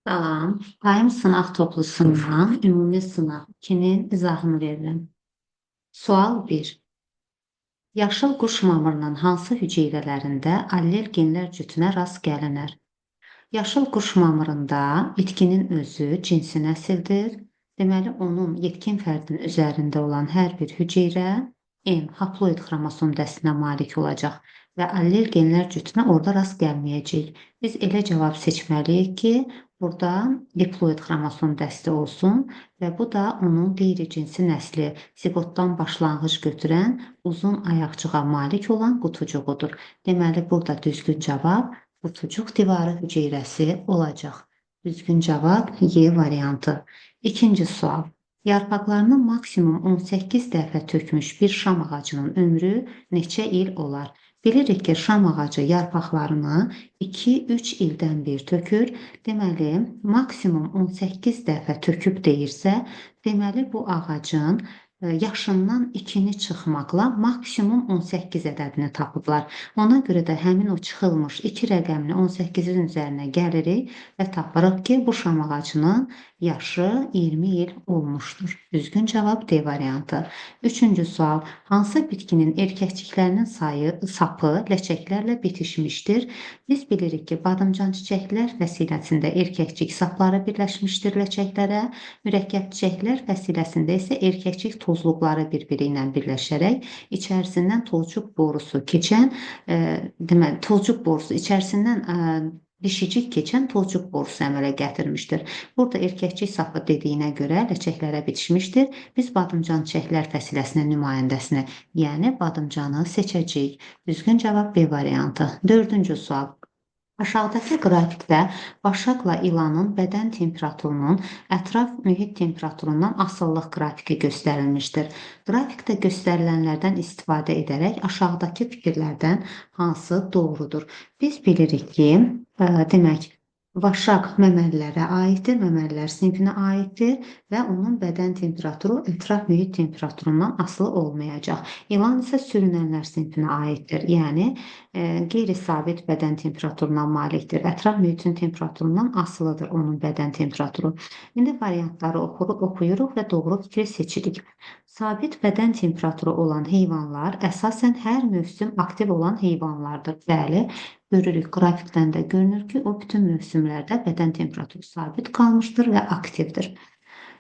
Salam. Daim sınaq toplusundan ümumi sınaq 2-nin izahını verirəm. Sual 1. Yaşıl quş mamırının hansı hüceyrələrində allel genlər cütünə rast gəlinər? Yaşıl quş mamırında bitkinin özü cinsi nəsildir. Deməli, onun yetkin fərdin üzərində olan hər bir hüceyrə M haploid xromosom dəstinə malik olacaq və allel genlər cütünə orada rast gəlməyəcək. Biz elə cavab seçməliyik ki, burada diploid xromosom dəsti olsun və bu da onun qeyri-cinsi nəsli, ziqotdan başlanğıc götürən uzun ayaqcığa malik olan qutucuğudur. Deməli, burada düzgün cavab qutucuq divarı hüceyrəsi olacaq. Düzgün cavab Y variantı. İkinci sual. Yarpaqlarını maksimum 18 dəfə tökmüş bir şam ağacının ömrü neçə il olar? Bilirik ki, şam ağacı yarpaqlarını 2-3 ildən bir tökür. Deməli, maksimum 18 dəfə töküb deyirsə, deməli bu ağacın yaşından 2-ni çıxmaqla maksimum 18 ədədini tapıblar. Ona görə də həmin o çıxılmış 2 rəqəmini 18-in üzərinə gəlirik və tapırıq ki, bu şam ağacının yaşı 20 il olmuşdur. Düzgün cavab D variantı. Üçüncü sual. Hansı bitkinin erkəkçiklərinin sapı ləçəklərlə bitişmişdir? Biz bilirik ki, badımcan çiçəklər fəsiləsində erkəkcik sapları birləşmişdir ləçəklərə, mürəkkəb çiçəklər fəsiləsində isə erkəkcik tozluqları bir-biri ilə birləşərək içərisindən tolcuq borusu keçən, deməli, tolcuq borusu içərisindən dişicik keçən tolcuq borusu əmələ gətirmişdir. Burada erkəkcik sapı dediyinə görə ləçəklərə bitişmişdir. Biz badımcan çiçəklər fəsiləsinin nümayəndəsini, yəni badımcanı seçəcəyik. Düzgün cavab B variantı. Dördüncü sual. Aşağıdakı qrafikdə başaqla ilanın bədən temperaturunun ətraf mühit temperaturundan asıllıq qrafiki göstərilmişdir. Qrafikdə göstərilənlərdən istifadə edərək aşağıdakı fikirlərdən hansı doğrudur? Biz bilirik ki, demək, vaşaq məməlilərə aiddir, məməlilər sinfinə aiddir və onun bədən temperaturu ətraf mühit temperaturundan asılı olmayacaq. İlan isə sürünənlər sinfinə aiddir, yəni qeyri-sabit bədən temperaturuna malikdir. Ətraf mühitin temperaturundan asılıdır onun bədən temperaturu. İndi variantları oxuyuruq və doğru fikri seçirik. Sabit bədən temperaturu olan heyvanlar əsasən hər mövsüm aktiv olan heyvanlardır. Bəli, görürük, qrafikdən də görünür ki, o bütün mövsümlərdə bədən temperaturu sabit qalmışdır və aktivdir.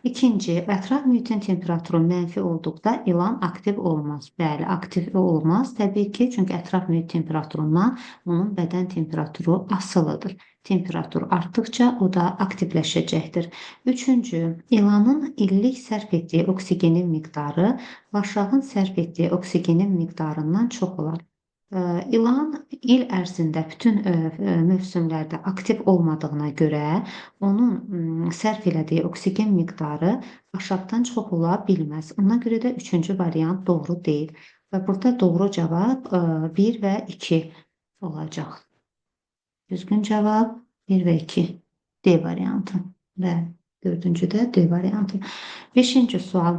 İkinci, ətraf mühitin temperaturu mənfi olduqda ilan aktiv olmaz. Bəli, aktiv olmaz. Təbii ki, çünki ətraf mühit temperaturundan onun bədən temperaturu asılıdır. Temperatur artdıqca o da aktivləşəcəkdir. Üçüncü, ilanın illik sərf etdiyi oksigenin miqdarı vaşağın sərf etdiyi oksigenin miqdarından çox olar. İlan il ərzində bütün mövsümlərdə aktiv olmadığına görə onun sərf elədiyi oksigen miqdarı vaşaqdan çox ola bilməz. Ona görə də üçüncü variant doğru deyil. Və burada doğru cavab 1 və 2 olacaq. Düzgün cavab 1 və 2. D variantı və dördüncü də D variantı. Beşinci sual.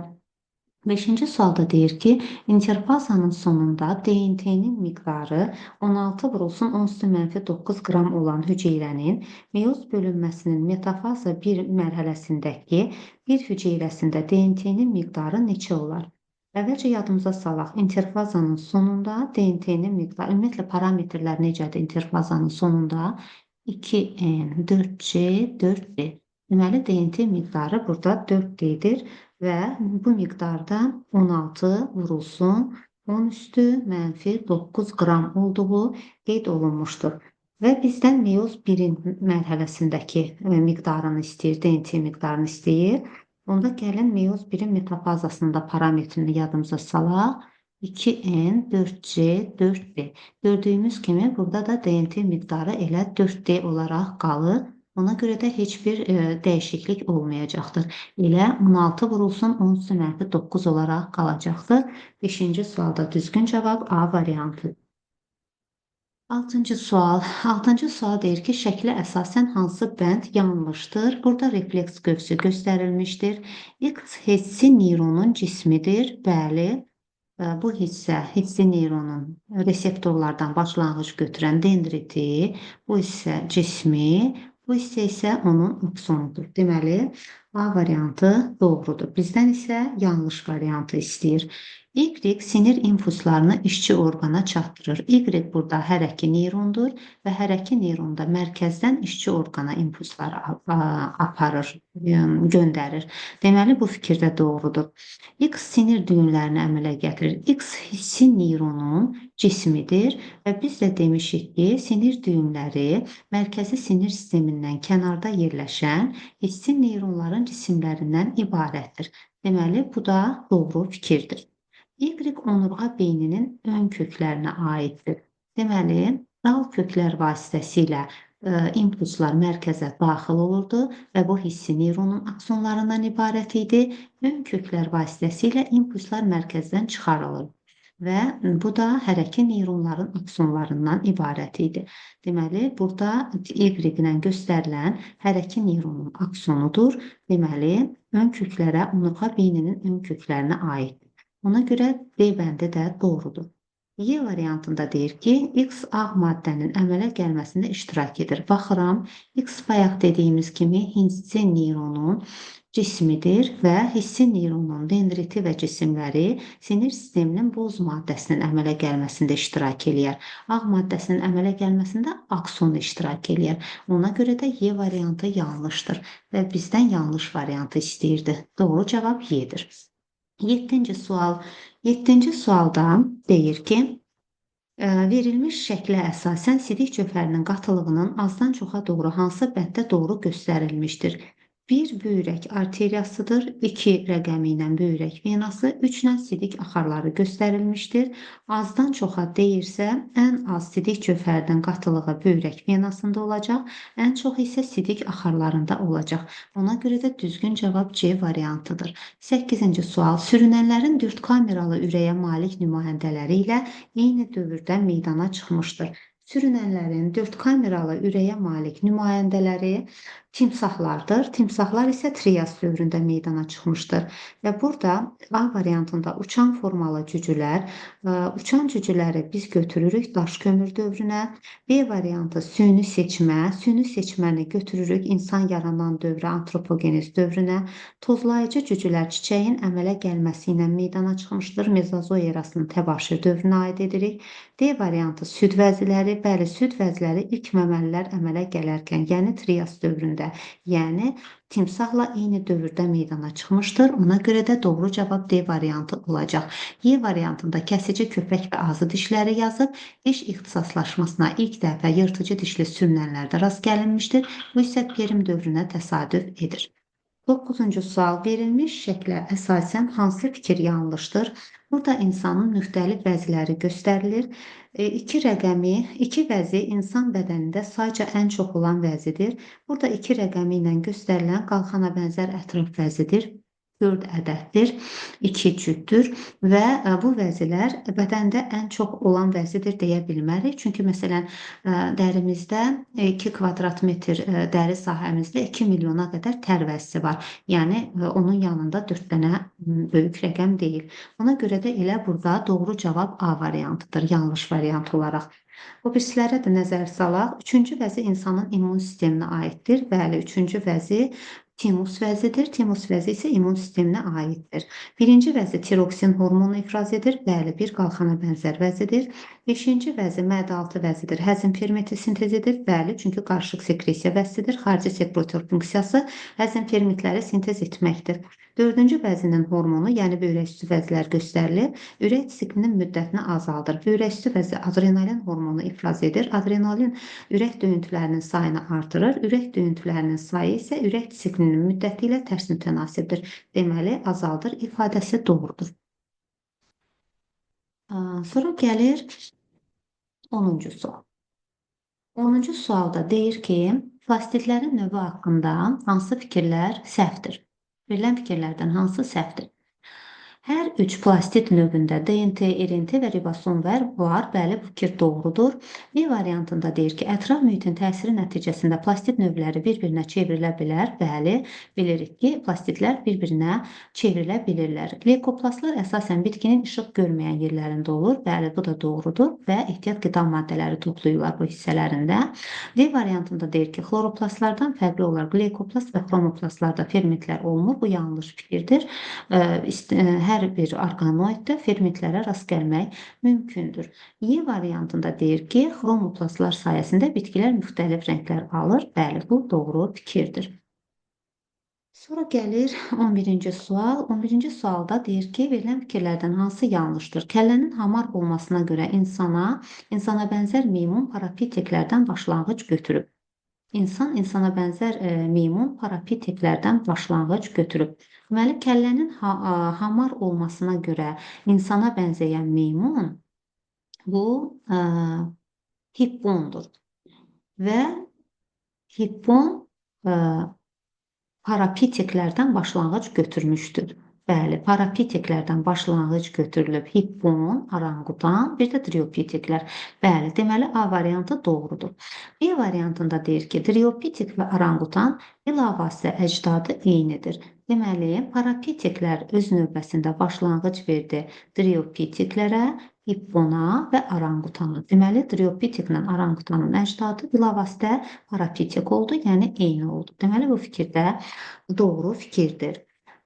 Beşinci sualda deyir ki, interfazanın sonunda DNT-nin miqdarı 16 vurulsun 10⁻⁹ qram olan hüceyrənin meyoz bölünməsinin metafaza bir mərhələsindəki bir hüceyrəsində DNT-nin miqdarı neçə olar? Əvvəlcə yadımıza salaq, interfazanın sonunda DNT-nin miqdarı, ümumiyyətlə parametrlər necədir interfazanın sonunda? 2N, 4C, 4D. Deməli, DNT miqdarı burada 4D'dir və bu miqdarda 16 vurulsun 10 üstü -9 qram olduğu qeyd olunmuşdur. Və bizdən meyoz 1-in mərhələsindəki miqdarını istəyir, DNT miqdarını istəyir. Onda gəlin meyoz 1-in metafazasının da parametrini yadımıza salaq. 2N, 4C, 4D. Gördüyümüz kimi burada da DNT miqdarı elə 4D olaraq qalır. Ona görə də heç bir dəyişiklik olmayacaqdır. Elə 16 vurulsun 10⁻⁹ olaraq qalacaqdır. 5-ci sualda düzgün cavab A variantı. 6-cı sual. 6-cı sual deyir ki, şəklə əsasən hansı bənd yanlışdır? Burada refleks qövsü göstərilmişdir. X hissi neyronun cismidir. Bəli, bu hissə hissi neyronun reseptorlardan başlanğıc götürən dendriti, bu isə cismi. Bu hissə isə onun aksonudur. Deməli, A variantı doğrudur. Bizdən isə yanlış variantı istəyir. Y sinir impulslarını işçi orqana çatdırır. Y burada hərəki neyrondur və hərəki neyronda mərkəzdən işçi orqana impulsları aparır, göndərir. Deməli, bu fikir də doğrudur. X sinir düyünlərini əmələ gətirir. X hissi neyronun cismidir və biz də demişik ki, sinir düyünləri mərkəzi sinir sistemindən kənarda yerləşən hissi neyronların cisimlərindən ibarətdir. Deməli, bu da doğru fikirdir. Y onurğa beyninin ön köklərinə aiddir. Deməli, dal köklər vasitəsilə impulslar mərkəzə daxil olurdu və bu hissi neyronun aksonlarından ibarət idi. Ön köklər vasitəsilə impulslar mərkəzdən çıxarılır və bu da hərəki neyronların aksonlarından ibarət idi. Deməli, burada Y-lə göstərilən hərəki neyronun aksonudur. Deməli, ön köklərə onurğa beyninin ön köklərinə aiddir. Ona görə D bəndi də doğrudur. Y variantında deyir ki, X ağ maddənin əmələ gəlməsində iştirak edir. Baxıram, X bayaq dediyimiz kimi hissi neyronun cismidir və hissi neyronun dendriti və cisimləri sinir sisteminin boz maddəsinin əmələ gəlməsində iştirak eləyər. Ağ maddəsinin əmələ gəlməsində akson iştirak eləyər. Ona görə də Y variantı yanlışdır və bizdən yanlış variantı istəyirdi. Doğru cavab Y-dir. 7-ci sual. 7-ci sualda deyir ki, verilmiş şəklə əsasən sidik cövhərinin qatılığının azdan çoxa doğru hansı bənddə doğru göstərilmişdir? 1 böyrək arteriyasıdır, 2 rəqəmi ilə böyrək venası, 3 ilə sidik axarları göstərilmişdir. Azdan çoxa deyirsə, ən az sidik cövhərinin qatılığı böyrək venasında olacaq, ən çox isə sidik axarlarında olacaq. Ona görə də düzgün cavab C variantıdır. 8-ci sual. Sürünənlərin 4 kameralı ürəyə malik nümayəndələri ilə eyni dövrdə meydana çıxmışdır. Sürünənlərin 4 kameralı ürəyə malik nümayəndələri timsahlardır. Timsahlar isə Trias dövründə meydana çıxmışdır. Və burada A variantında uçan formalı cücülər, uçan cücüləri biz götürürük daş kömür dövrünə. B variantı süni seçməni götürürük insan yaranan dövrə, antropogeniz dövrünə. Tozlayıcı cücülər çiçəyin əmələ gəlməsi ilə meydana çıxmışdır. Mezozoy erasının təbaşir dövrünə aid edirik. D variantı süd vəziləri, bəli, süd vəziləri ilk məməlilər əmələ gələrkən, yəni Trias dövründə, yəni timsahla eyni dövrdə meydana çıxmışdır. Ona görə də doğru cavab D variantı olacaq. Y variantında kəsici köpək və azı dişləri yazıb, diş ixtisaslaşmasına ilk dəfə yırtıcı dişli sürünənlərdə rast gəlinmişdir. Bu isə Perim dövrünə təsadüf edir. 9-cu sual. Verilmiş şəklə əsasən hansı fikir yanlışdır? Burada insanın müxtəlif vəziləri göstərilir. 2 vəzi insan bədənində sayca ən çox olan vəzidir. Burada 2 rəqəmi ilə göstərilən qalxana bənzər ətraf vəzidir. 4 ədəddir, 2 cütdür və bu vəzilər bədəndə ən çox olan vəzidir deyə bilmərik. Çünki məsələn, dərimizdə 2 kvadrat metr dəri sahəmizdə 2 milyona qədər tər vəzisi var. Yəni, onun yanında 4 dənə böyük rəqəm deyil. Ona görə də elə burada doğru cavab A variantıdır, yanlış variant olaraq. O birisilərə də nəzər salaq. 3-cü vəzi insanın immun sisteminə aiddir. Bəli, 3-cü vəzi timus vəzidir. Timus vəzi isə immun sisteminə aiddir. 1-ci vəzi tiroksin hormonu ifraz edir. Bəli, bir qalxana bənzər vəzidir. 5-ci vəzi mədə-altı vəzidir. Həzm fermenti sintez edir. Bəli, çünki qarışıq sekresiya vəzidir. Xarici sekretor funksiyası həzm fermentləri sintez etməkdir. 4-cü vəzinin hormonu, yəni böyrək üstü vəzilər göstərilir. Ürək siklinin müddətini azaldır. Böyrək üstü vəzi adrenalin hormonu ifraz edir. Adrenalin ürək döyüntülərinin sayını artırır. Ürək döyüntülərinin sayı isə ürək siklinin müddəti ilə tərs mütənasibdir. Deməli, azaldır ifadəsi doğrudur. Sonra gəlir 10-cu sual. 10-cu sualda deyir ki, plastitlərin növü haqqında hansı fikirlər səhvdir? Verilən fikirlərdən hansı səhvdir? Hər üç plastid növündə DNT, RNT və ribosom var. Bəli, bu fikir doğrudur. B variantında deyir ki, ətraf mühitin təsiri nəticəsində plastid növləri bir-birinə çevrilə bilər. Bəli, bilirik ki, plastidlər bir-birinə çevrilə bilirlər. Qleykoplastlar əsasən bitkinin işıq görməyən yerlərində olur. Bəli, bu da doğrudur və ehtiyat qida maddələri toplayırlar bu hissələrində. D variantında deyir ki, xloroplastlardan fərqli olaraq qleykoplast və xromoplastlarda fermentlər olmur. Bu yanlış fikirdir. Hər bir orqanoiddə fermentlərə rast gəlmək mümkündür. Y variantında deyir ki, xromoplastlar sayəsində bitkilər müxtəlif rənglər alır. Bəli, bu doğru fikirdir. Sonra gəlir 11-ci sual. 11-ci sualda deyir ki, verilən fikirlərdən hansı yanlışdır? Kəllənin hamar olmasına görə insana bənzər meymun parapiteklərdən başlanğıc götürüb. İnsana bənzər meymun parapiteklərdən başlanğıc götürüb. Deməli, kəllənin hamar olmasına görə insana bənzəyən meymun bu hippondur və hippon parapiteklərdən başlanğıc götürmüşdür. Bəli, parapiteklərdən başlanğıc götürülüb hippon, oranqutan, bir də driopiteklər. Bəli, deməli A variantı doğrudur. B variantında deyir ki, driopitek və oranqutan bilavasitə əcdadı eynidir. Deməli, parapiteklər öz növbəsində başlanğıc verdi driopiteklərə, hippona və orangutana. Deməli, driopiteklə oranqutanın əcdadı bilavasitə parapitek oldu, yəni eyni oldu. Deməli, bu fikir də doğru fikirdir.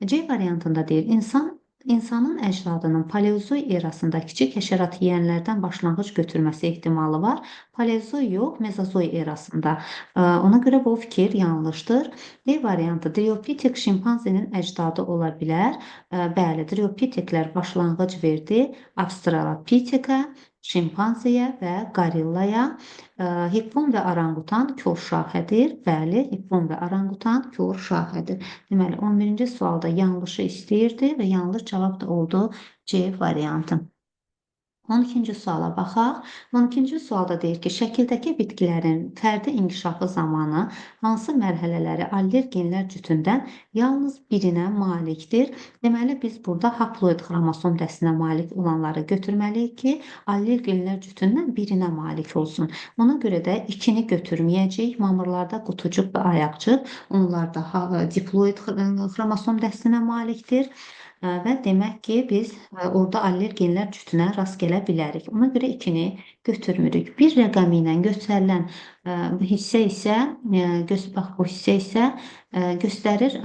C variantında deyir, insanın əcdadının paleozoy erasında kiçik həşərat yeyənlərdən başlanğıc götürməsi ehtimalı var. Paleozoy yox, mezozoy erasında. Ona görə bu fikir yanlışdır. D variantı, driopitek şimpanzenin əcdadı ola bilər. Bəli, driopiteklər başlanğıc verdi avstralopiteka, şimpanzeyə və qorillaya. Hippon və oranqutan kor şahədir. Bəli, hippon və oranqutan kor şahədir. Deməli, 11-ci sualda yanlışı istəyirdi və yanlış cavab da oldu C variantı. 12-ci suala baxaq. 12-ci sualda deyir ki, şəkildəki bitkilərin fərdi inkişafı zamanı hansı mərhələləri allergenlər cütündən yalnız birinə malikdir? Deməli, biz burada haploid xromosom dəstinə malik olanları götürməliyik ki, allergenlər cütündən birinə malik olsun. Ona görə də 2-ni götürməyəcəyik. Mamırlarda qutucuq və ayaqcıq, onlar da diploid xromosom dəstinə malikdir. Və demək ki, biz orada allergenlər cütünə rast gələ bilərik. Ona görə 2-ni götürmürük. Bir rəqəmi ilə göstərilən hissə isə, bu hissə isə göstərir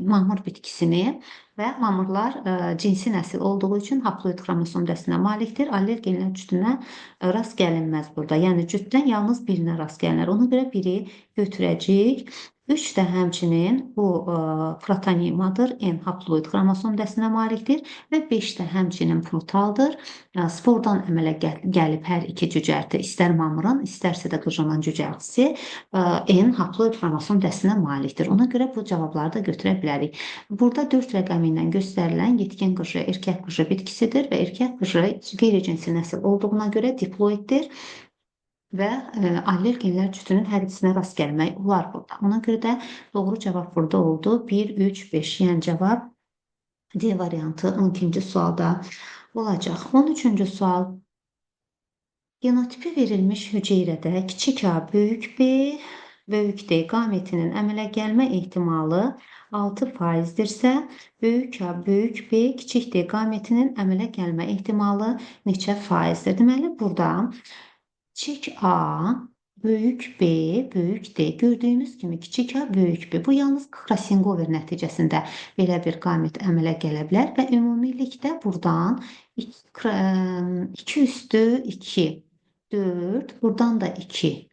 mamır bitkisini və mamırlar cinsi nəsil olduğu üçün haploid xromosom dəstinə malikdir. Allergenlər cütünə rast gəlinməz burada. Yəni, cütdən yalnız birinə rast gəlinir. Ona görə biri götürəcəyik. 3 də həmçinin bu protonimadır, N haploid xromosom dəstinə malikdir və 5 də həmçinin protaldır. Spordan əmələ gəlib hər iki cücərti, istər mamırın, istərsə də qıcının cücərtisi N haploid xromosom dəstinə malikdir. Ona görə bu cavabları da götürə bilərik. Burada 4 rəqəmi ilə göstərilən yetkin qıcı erkək qıcı bitkisidir və erkək qıcı qeyri-cinsi nəsil olduğuna görə diploiddir. Və allergenlər cütünün hər ikisinə rast gəlmək olar burada. Ona görə də doğru cavab burada oldu. 1, 3, 5. Yəni cavab D variantı 12-ci sualda olacaq. 13-cü sual. Genotipi verilmiş hüceyrədə kiçik A, böyük B, böyük D qametinin əmələ gəlmə ehtimalı 6%dirsə, böyük A, böyük B, kiçik D qametinin əmələ gəlmə ehtimalı neçə faizdir? Deməli, burada kiçik A, böyük B, böyük D. Gördüyümüz kimi kiçik A, böyük B. Bu yalnız Krassingover nəticəsində belə bir qamət əmələ gələ bilər və ümumilikdə buradan 2 üstü 2, 4, buradan da 2.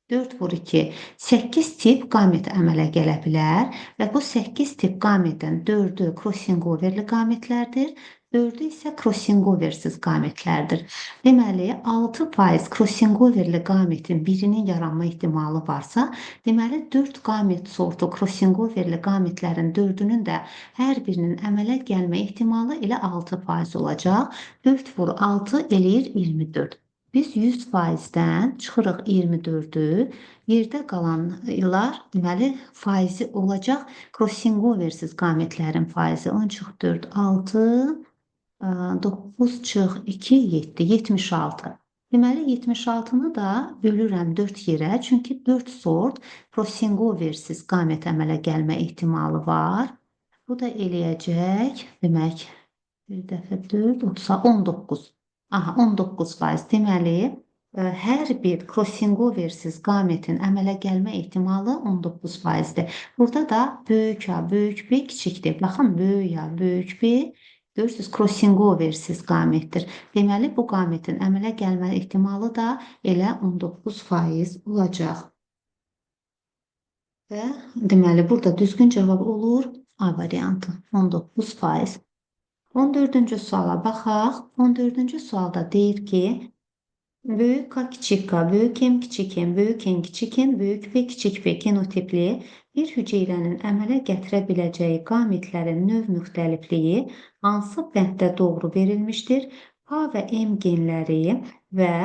4 vur 2, 8 tip qamət əmələ gələ bilər və bu 8 tip qamətdən 4-ü crossingoverli qamətlərdir, 4-ü isə crossingoversiz qamətlərdir. Deməli, 6% crossingoverli qamətin birinin yaranma ehtimalı varsa, deməli 4 qamət sortu crossingoverli qamətlərin 4-ünün də hər birinin əmələ gəlmə ehtimalı elə 6% olacaq. 4 vur 6 eləyir 24. Biz 100%-dən çıxırıq 24-ü, yerdə qalanlar deməli faizi olacaq crossingoversiz qamətlərin faizi 10 çıx 4 6 9 çıx 2 7 76. Deməli 76-nı da bölürəm 4 yerə, çünki 4 sort crossingoversiz qamət əmələ gəlmə ehtimalı var. Bu da eləyəcək, demək bir dəfə 4 30 19. Aha, 19%. Deməli, hər bir crossingoversiz qamətin əmələ gəlmə ehtimalı 19%-dir. Burada da böyük A, böyük B, kiçik D. Baxın, böyük A, böyük B, görürsünüz, crossingoversiz qamətdir. Deməli, bu qamətin əmələ gəlmə ehtimalı da elə 19% olacaq. Və deməli, burada düzgün cavab olur A variantı, 19%. 14-cü suala baxaq. 14-cü sualda deyir ki, böyük K, kiçik K, böyük M, kiçik M, böyük N, kiçik N, böyük P, kiçik P genotipli bir hüceyrənin əmələ gətirə biləcəyi qametlərin növ müxtəlifliyi hansı bənddə doğru verilmişdir? K və M genləri və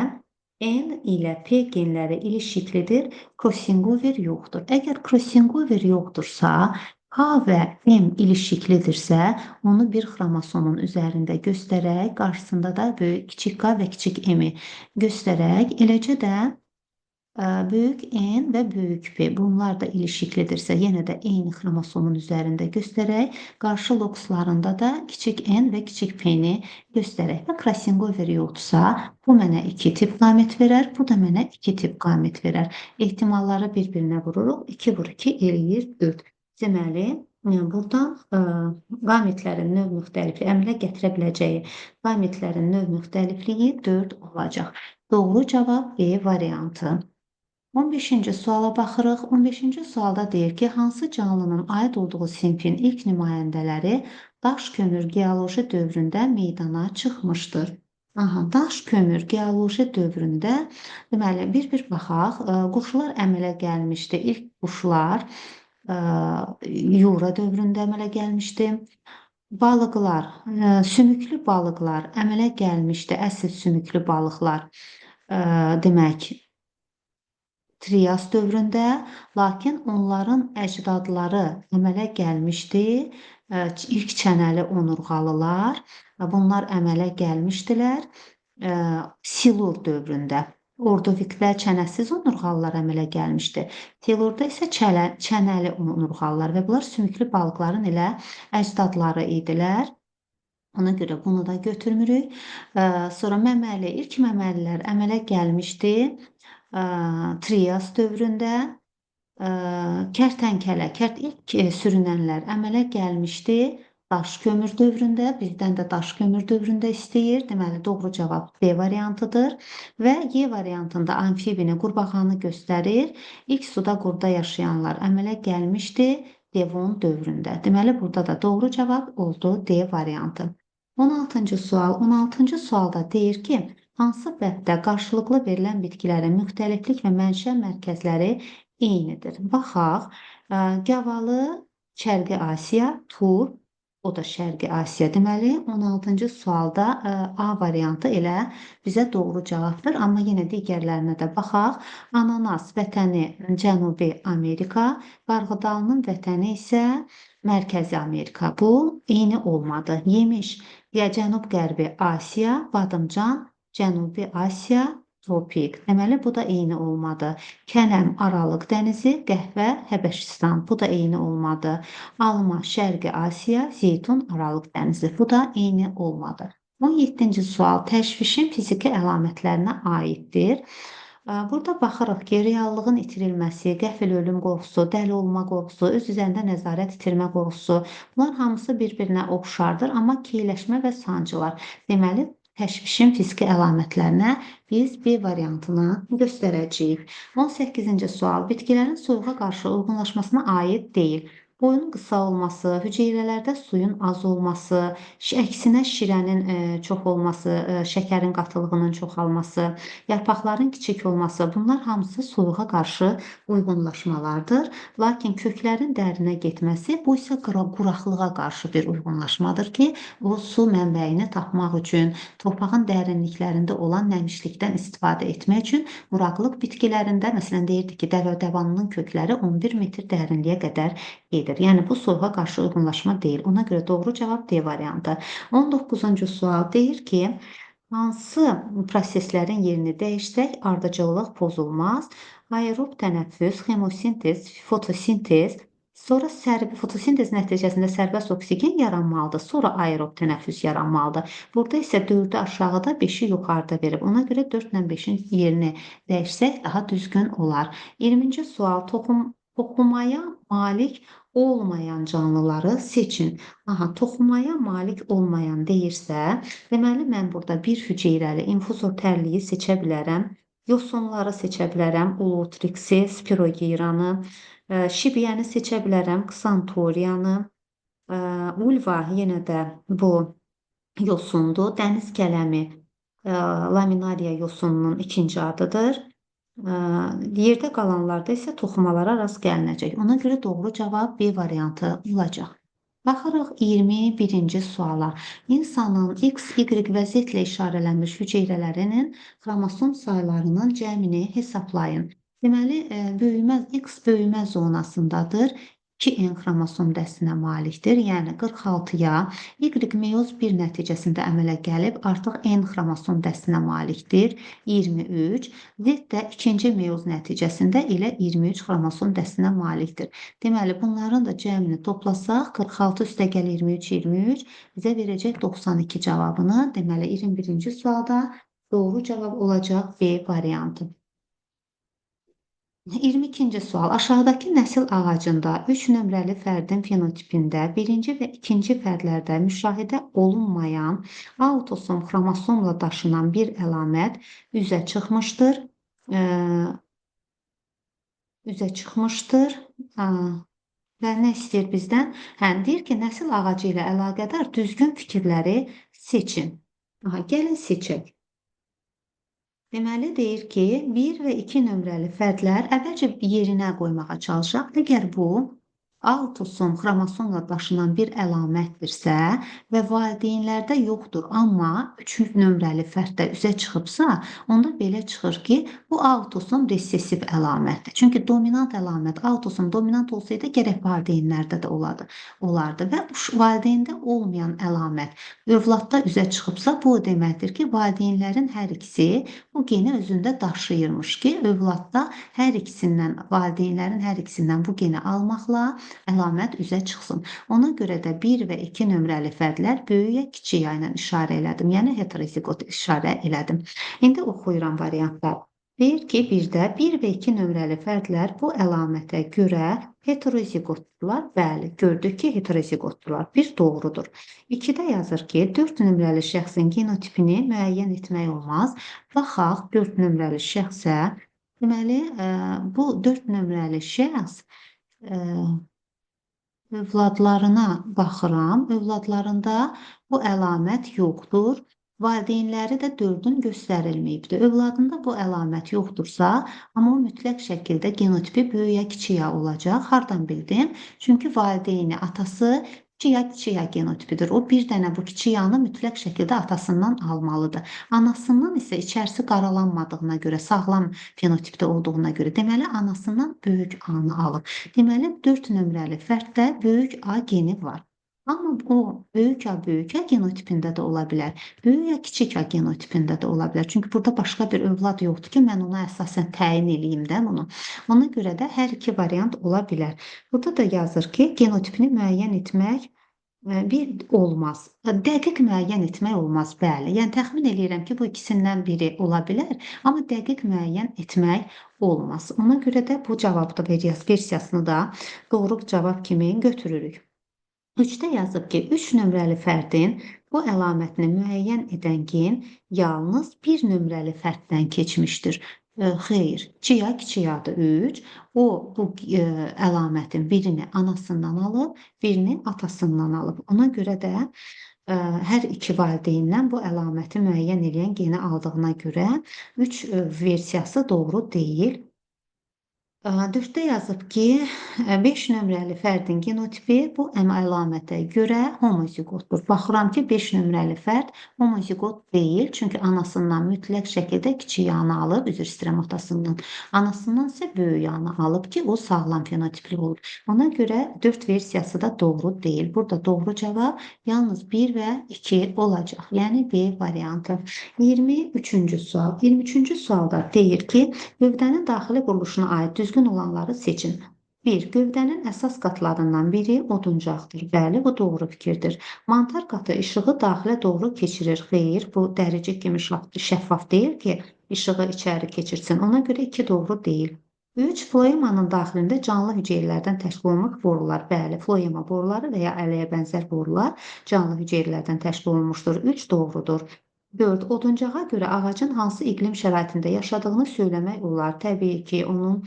N ilə P genləri ilişiklidir, crossingover yoxdur. Əgər crossingover yoxdursa, K və M ilişiklidirsə, onu bir xromosomun üzərində göstərək, qarşısında da böyük kiçik K və kiçik M-i göstərək, eləcə də böyük N və böyük P, bunlar da ilişiklidirsə, yenə də eyni xromosomun üzərində göstərək, qarşı lokuslarında da kiçik N və kiçik P-ni göstərək. Və crossingover yoxdursa, bu mənə 2 tip qamət verər, bu da mənə 2 tip qamət verər. Ehtimalları bir-birinə vururuq, 2 vur 2 eləyir 4. Deməli, buradan qametlərin növ müxtəlifliyi, əmələ gətirə biləcəyi qametlərin növ müxtəlifliyi 4 olacaq. Doğru cavab B variantı. 15-ci suala baxırıq. 15-ci sualda deyir ki, hansı canlının aid olduğu sinfin ilk nümayəndələri daş kömür geoloji dövründə meydana çıxmışdır? Aha, daş kömür geoloji dövründə, deməli, bir baxaq, quşlar əmələ gəlmişdi. İlk quşlar Yura dövründə əmələ gəlmişdi. Balıqlar, sümüklü balıqlar əmələ gəlmişdi. Əsl sümüklü balıqlar, demək, Trias dövründə, lakin onların əcdadları əmələ gəlmişdi. İlk çənəli onurğalılar, bunlar əmələ gəlmişdilər Silur dövründə. Ordovikdə çənəsiz onurğalılar əmələ gəlmişdi. Telurda isə çənəli onurğalılar və bunlar sümüklü balıqların elə əcdadları idilər. Ona görə bunu da götürmürük. Sonra məməli, ilk məməlilər əmələ gəlmişdi Trias dövründə. Kərtənkələ, ilk sürünənlər əmələ gəlmişdi daş kömür dövründə, bizdən də daş kömür dövründə istəyir. Deməli, doğru cavab B variantıdır. Və Y variantında amfibini, qurbağanı göstərir. İlk suda qurda yaşayanlar əmələ gəlmişdi Devon dövründə. Deməli, burada da doğru cavab oldu D variantı. 16-cı sual. 16-cı sualda deyir ki, hansı bənddə qarşılıqlı verilən bitkilərin müxtəliflik və mənşə mərkəzləri eynidir? Baxaq, Gavalı, Şərqi Asiya, Tur, o da Şərqi Asiya. Deməli, 16-cı sualda A variantı elə bizə doğru cavabdır. Amma yenə digərlərinə də baxaq. Ananas vətəni Cənubi Amerika, qarğıdalının vətəni isə Mərkəzi Amerika. Bu eyni olmadı. Yemiş ya Cənub-Qərbi Asiya, badımcan Cənubi Asiya, tropik. Deməli, bu da eyni olmadı. Kələm Aralıq dənizi, qəhvə Həbəşistan. Bu da eyni olmadı. Alma Şərqi Asiya, zeytun Aralıq dənizi. Bu da eyni olmadı. 17-ci sual təşvişin fiziki əlamətlərinə aiddir. Burada baxırıq ki, reallığın itirilməsi, qəfil ölüm qorxusu, dəli olma qorxusu, öz üzərində nəzarət itirmə qorxusu, bunlar hamısı bir-birinə oxşardır, amma keyləşmə və sancılar. Deməli, təşvişin fiziki əlamətlərinə biz B variantını göstərəcəyik. 18-ci sual bitkilərin soyuğa qarşı uyğunlaşmasına aid deyil. Boyunun qısa olması, hüceyrələrdə suyun az olması, əksinə şirənin çox olması, şəkərin qatılığının çoxalması, yarpaqların kiçik olması, bunlar hamısı soyuğa qarşı uyğunlaşmalardır. Lakin köklərin dərinə getməsi, bu isə quraqlığa qarşı bir uyğunlaşmadır ki, o su mənbəyini tapmaq üçün, torpağın dərinliklərində olan nəmişlikdən istifadə etmək üçün quraqlıq bitkilərində, məsələn, deyirdik ki, dəvə-dəvanının kökləri 11 metr dərinliyə qədər gedir. Yəni bu soyuğa qarşı uyğunlaşma deyil. Ona görə doğru cavab D variantı. 19-cu sual deyir ki, hansı proseslərin yerini dəyişsək ardıcıllıq pozulmaz? Aerob tənəffüs, xemosintez, fotosintez, sonra fotosintez nəticəsində sərbəst oksigen yaranmalıdır, sonra aerob tənəffüs yaranmalıdır. Burada isə 4-ü aşağıda, 5-i yuxarıda verib. Ona görə 4 ilə 5-in yerini dəyişsək daha düzgün olar. 20-ci sual, toxumaya malik olmayan canlıları seçin. Toxumaya malik olmayan deyirsə, deməli mən burada bir hüceyrəli infuzor tərliyi seçə bilərəm. Yosunları seçə bilərəm, ulutriksi, spirogeyranı, şibiyəni seçə bilərəm, ksantoriyanı, ulva yenə də bu yosundur, dəniz kələmi, laminariya yosununun ikinci adıdır. Yerdə qalanlarda isə toxumalara rast gəlinəcək. Ona görə doğru cavab B variantı olacaq. Baxırıq 21-ci suala. İnsanın X, Y və Z ilə işarələnmiş hüceyrələrinin xromosom saylarının cəmini hesablayın. Deməli, X böyümə zonasındadır. 2N xromosom dəstinə malikdir. Yəni 46-ya Y meyoz 1 nəticəsində əmələ gəlib, artıq N xromosom dəstinə malikdir. 23. Z də ikinci meyoz nəticəsində elə 23 xromosom dəstinə malikdir. Deməli, bunların da cəmini toplasaq, 46 üstəgəl 23, 23 bizə verəcək 92 cavabını. Deməli, 21-ci sualda doğru cavab olacaq B variantı. 22-ci sual. Aşağıdakı nəsil ağacında 3 nömrəli fərdin fenotipində birinci və ikinci fərdlərdə müşahidə olunmayan autosom xromosomla daşınan bir əlamət üzə çıxmışdır. Və nə istəyir bizdən? Deyir ki, nəsil ağacı ilə əlaqədar düzgün fikirləri seçin. Gəlin seçək. Deməli, deyir ki, 1 və 2 nömrəli fərdlər əvvəlcə yerinə qoymağa çalışaq. Əgər bu autosom xromosomla daşınan bir əlamətdirsə və valideynlərdə yoxdur, amma 3 nömrəli fərddə üzə çıxıbsa, onda belə çıxır ki, bu autosom resessiv əlamətdir. Çünki dominant əlamət, autosom dominant olsaydı, gərək valideynlərdə də olardı və valideyndə olmayan əlamət övladda üzə çıxıbsa, bu deməkdir ki, valideynlərin hər ikisi bu geni özündə daşıyırmış ki, övladda valideynlərin hər ikisindən bu geni almaqla əlamət üzə çıxsın. Ona görə də 1 və 2 nömrəli fərdlər böyüyə kiçiyə ilə işarə elədim. Yəni heterozigot işarə elədim. İndi oxuyuram variantlar. Deyir ki, 1-də 1 və 2 nömrəli fərdlər bu əlamətə görə heterozigotdurlar. Bəli, gördük ki, heterozigotdurlar. 1 doğrudur. 2-də yazır ki, 4 nömrəli şəxsin genotipini müəyyən etmək olmaz. Baxaq 4 nömrəli şəxsə. Deməli, bu 4 nömrəli şəxs övladlarına baxıram. Övladlarında bu əlamət yoxdur. Valideynləri də 4-ün göstərilməyibdir. Övladında bu əlamət yoxdursa, amma o mütləq şəkildə genotipi böyüyə kiçiyə olacaq. Hardan bildim? Çünki valideyni, atası kiçiyə genotipidir. O bir dənə bu kiçiyanı mütləq şəkildə atasından almalıdır. Anasından isə içərisi qaralanmadığına görə, sağlam fenotipdə olduğuna görə, deməli anasından böyük A-nı alıb. Deməli 4 nömrəli fərddə böyük A geni var. Amma o böyük A genotipində də ola bilər. Böyük A kiçik A genotipində də ola bilər. Çünki burada başqa bir övlad yoxdur ki, mən ona əsasən təyin eləyim də bunu. Ona görə də hər iki variant ola bilər. Burada da yazır ki, genotipini müəyyən etmək olmaz. Dəqiq müəyyən etmək olmaz, bəli. Yəni təxmin eləyirəm ki, bu ikisindən biri ola bilər, amma dəqiq müəyyən etmək olmaz. Ona görə də bu cavabda versiyasını da doğru cavab kimi götürürük. 3-də yazıb ki, 3 nömrəli fərdin bu əlamətini müəyyən edən gen yalnız 1 nömrəli fərddən keçmişdir. Xeyr, 2 ya kiçik yadır 3. O bu əlamətin birini anasından alıb, birini atasından alıb. Ona görə də hər iki valideyndən bu əlaməti müəyyən edən geni aldığına görə 3 versiyası doğru deyil. 4-də yazıb ki, 5 nömrəli fərdin genotipi bu əlamətə görə homoziqotdur. Baxıram ki, 5 nömrəli fərd homoziqot deyil, çünki anasından mütləq şəkildə kiçik yanı alıb, üzr istəyirəm atasından, anasından isə böyük yanı alıb ki, o sağlam fenotipli olur. Ona görə 4 versiyası da doğru deyil. Burada doğru cavab yalnız 1 və 2 olacaq. Yəni B variantı. 23-cü sual. 23-cü sualda deyir ki, gövdənin daxili quruluşuna aid düzgün olanları seçin. 1. Gövdənin əsas qatlarından biri oduncaqdır. Bəli, bu doğru fikirdir. Mantar qatı işığı daxilə doğru keçirir. Xeyr, bu dəricik kimi şəffaf deyil ki, işığı içəri keçirsin. Ona görə 2 doğru deyil. 3. Floemanın daxilində canlı hüceyrələrdən təşkil olunmuş borular. Bəli, floema boruları və ya ələyə bənzər borular canlı hüceyrələrdən təşkil olunmuşdur. 3 doğrudur. 4. Oduncağa görə ağacın hansı iqlim şəraitində yaşadığını söyləmək olar. Təbii ki, onun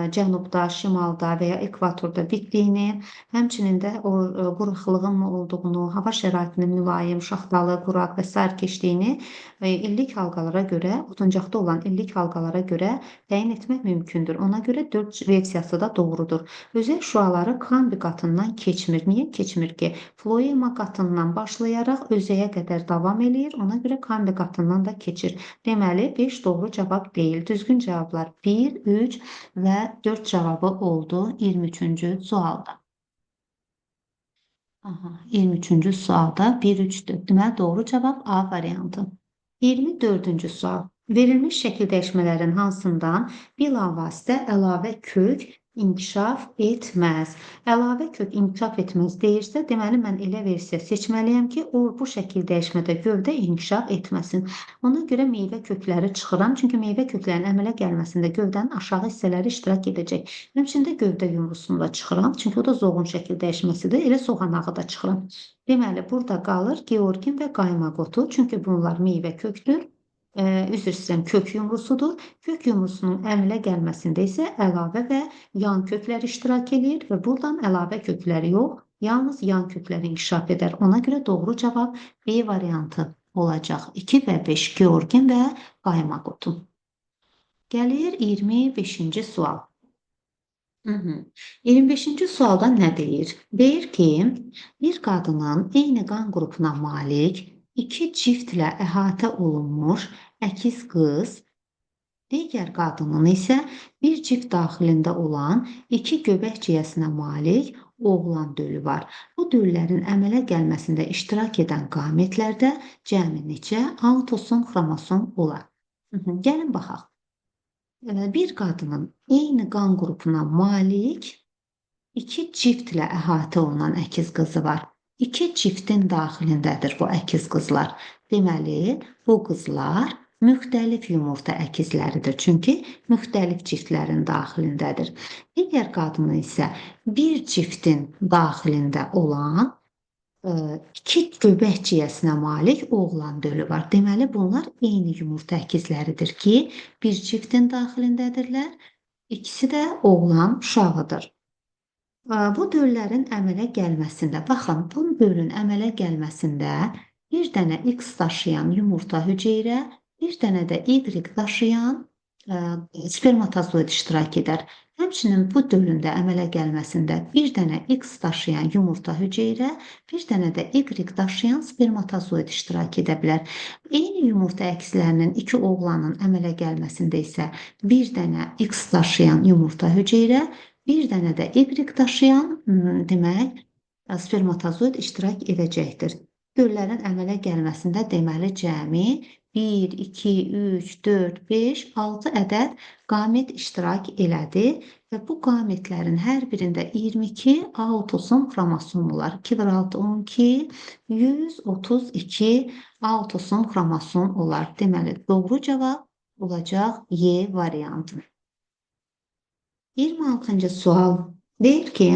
cənubda, şimalda və ya ekvatorda bitdiyini, həmçinin də o quraqlığın olduğunu, hava şəraitinin mülayim, şaxtalı, quraq və sair keçdiyini illik halqalara görə, oduncaqda olan illik halqalara görə təyin etmək mümkündür. Ona görə 4 versiyası da doğrudur. Özək şüaları Kambi qatından keçmir. Niyə keçmir ki? Floema qatından başlayaraq özəyə qədər davam eləyir. Ona görə Kambi qatından da keçir. Deməli, 5 doğru cavab deyil. Düzgün cavablar 1, 3 və 4 cavabı oldu 23-cü sualda. 23-cü sualda 1-3-dür. Deməli, doğru cavab A variantı. 24-cü sual. Verilmiş şəkil dəyişmələrin hansından bilavasitə əlavə kök inkişaf etməz. Əlavə kök inkişaf etməz deyirsə, deməli mən elə versiya seçməliyəm ki, o bu şəkil dəyişmədə gövdə inkişaf etməsin. Ona görə meyvə kökləri çıxıram, çünki meyvə köklərinin əmələ gəlməsində gövdənin aşağı hissələri iştirak edəcək. Həmçində gövdə yumrusunu da çıxıram, çünki o da zoğun şəkil dəyişməsidir, elə soğanağı da çıxıram. Deməli, burada qalır Georgin və qaymagotu, çünki bunlar meyvə kökdür. Üzr istəyirəm, kök yumrusudur. Kök yumrusunun əmələ gəlməsində isə əlavə və yan köklər iştirak edir və buradan əlavə kökləri yox, yalnız yan kökləri inkişaf edər. Ona görə doğru cavab B variantı olacaq. 2 və 5 Georgin və qaymagotu. Gəlir 25-ci sual. 25-ci sualda nə deyir? Deyir ki, bir qadının eyni qan qrupuna malik 2 ciftlə əhatə olunmuş əkiz qız, digər qadının isə bir cift daxilində olan 2 göbək ciyəsinə malik oğlan dölü var. Bu döllərin əmələ gəlməsində iştirak edən qametlərdə cəmi neçə autosom, xromosom olar? Gəlin baxaq. Bir qadının eyni qan qrupuna malik 2 ciftlə əhatə olunan əkiz qızı var. 2 ciftin daxilindədir bu əkiz qızlar. Deməli, bu qızlar müxtəlif yumurta əkizləridir. Çünki müxtəlif ciftlərin daxilindədir. Digər qadının isə bir ciftin daxilində olan 2 göbək ciyəsinə malik oğlan dölü var. Deməli, bunlar eyni yumurta əkizləridir ki, bir ciftin daxilindədirlər. İkisi də oğlan uşağıdır. Bu döllərin əmələ gəlməsində, baxın, bu dölün əmələ gəlməsində bir dənə X daşıyan yumurta hüceyrə, bir dənə də Y daşıyan spermatozoid iştirak edər. Həmçinin bu dölün də əmələ gəlməsində bir dənə X daşıyan yumurta hüceyrə, bir dənə də Y daşıyan spermatozoid iştirak edə bilər. Eyni yumurta əkizlərinin 2 oğlanın əmələ gəlməsində isə bir dənə X daşıyan yumurta hüceyrə, bir dənə də Y daşıyan, demək, spermatozoid iştirak edəcəkdir. Döllərin əmələ gəlməsində deməli cəmi 1, 2, 3, 4, 5, 6 ədəd qamet iştirak elədi və bu qametlərin hər birində 22 autosom xromosom olar. 2 və 6, 12, 132 autosom xromosom olar. Deməli, doğru cavab olacaq Y variantı. 26-cı sual deyir ki,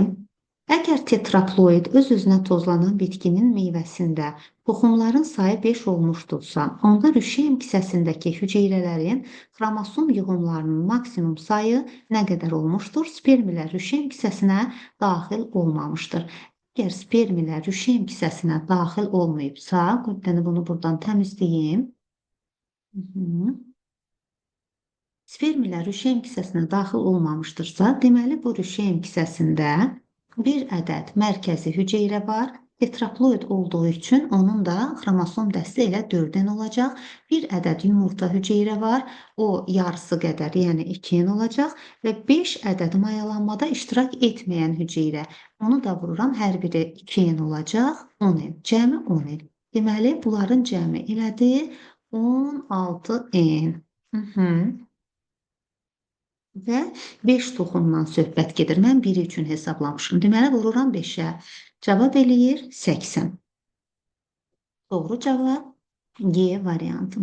Əgər tetraploid öz-özünə tozlanan bitkinin meyvəsində toxumların sayı 5 olmuşdursa, onda rüşeym kisəsindəki hüceyrələrin xromosom yığımlarının maksimum sayı nə qədər olmuşdur? Spermilər rüşeym kisəsinə daxil olmamışdır. Əgər spermilər rüşeym kisəsinə daxil olmayıbsa, bunu buradan təmizləyim. Spermilər rüşeym kisəsinə daxil olmamışdırsa, deməli bu rüşeym kisəsində bir ədəd mərkəzi hüceyrə var. Tetraploid olduğu üçün onun da xromosom dəsti elə 4-dən olacaq. Bir ədəd yumurta hüceyrə var. O yarısı qədər, yəni 2-ən olacaq və 5 ədəd mayalanmada iştirak etməyən hüceyrə. Onu da vururam, hər biri 2-ən olacaq, 10-ən. Cəmi 10-ən. Deməli, bunların cəmi elədir 16-ən. Və 5 toxumdan söhbət gedir. Mən 1 üçün hesablamışım. Deməli, vururam 5-ə. Cavab eləyir 80. Doğru cavab G variantı.